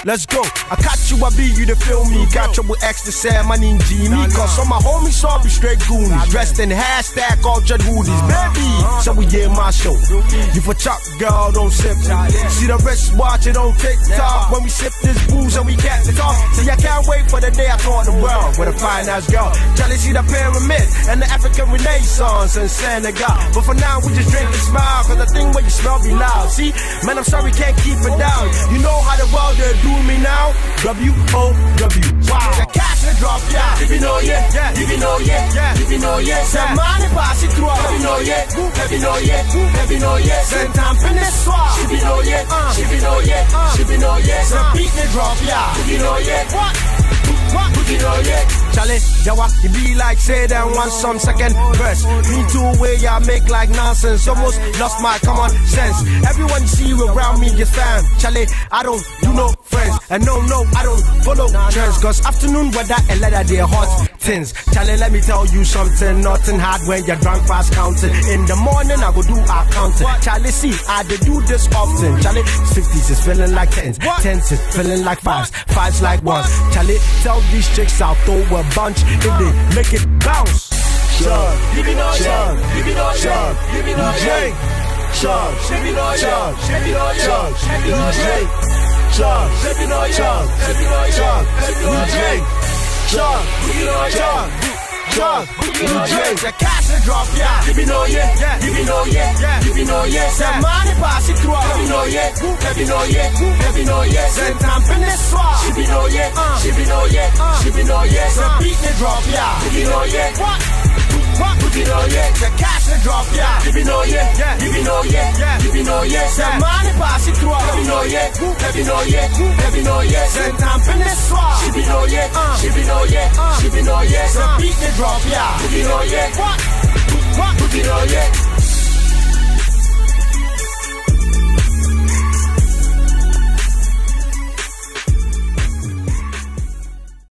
let's go. I catch you, I be you to feel me. Got trouble X to say my name Jimmy. Cause all my homies saw me straight goonies. Dressed in hashtag all jet hoodies. Baby, so we get my show. You for chop, girl, don't sip. See the wristwatch, it on TikTok. When we sip this booze and we get the talk. See, I can't wait for the day I tour the world with a fine ass girl. Charlie see the pyramid and the African Renaissance and Senegal. But for now, we just drink and smile. Cause the thing where you smell be loud. See, man, I'm sorry, can't keep it down. You know how the world they do me now? W-O-W. Wow. The cash will drop, yeah. If you know, yeah. If you know, yeah. If you know, yeah. Say, money pass it through. If you know, yeah. If you know, yeah. If you know, yeah. Send time in the swap. If you know, yeah. If you know, yeah. If you know, yeah. Say, beat the drop, yeah. If you know, yeah. What? If you know, yeah. Charlie, Yawa, it be like say that one some second verse. Me too way I make like nonsense. Almost lost my common sense. Everyone you see around me is fam. Charlie, I don't do no friends. And no, I don't follow trends. Cause afternoon weather and leather they hot things. Charlie, let me tell you something. Nothing hard when you're drunk fast counting. In the morning I go do accounting. Charlie, see, I do this often. Charlie, 50s is feeling like 10s. 10s is feeling like 5s. 5s like 1s. Charlie, tell these chicks I'll throw a bunch if they make it bounce. Chug, give me no chug, give me no chug, give me no chug, chug, give me no chug, give me no chug, give me no chug, chug, give me no chug, give me no chug, give me no chug, chug, give me no chug. Chug, the cash will drop, yeah. Give me no, yeah. Give me no, yeah. Give me no, yeah. Send money pass it through. Give me no, yeah. Give me no, yeah. Give me no, yeah. Send time in the swap. Give me no, yeah. Give me no, yeah. Give me no, yeah. Send beat the drop, yeah. Give me no, yeah. What? Give me no, yeah. The cash will drop, yeah. Give me no, yeah. Give me no, yeah. Give me no, yeah. Send money pass it through. Give me no, yeah. Give me no, yeah. Give me no, yeah. Send time in the swap. Give me no, yeah. Give me no, yeah. Give me no, yeah. Send beat the drop, yeah. Give me no, yeah. What? Give me no, yeah.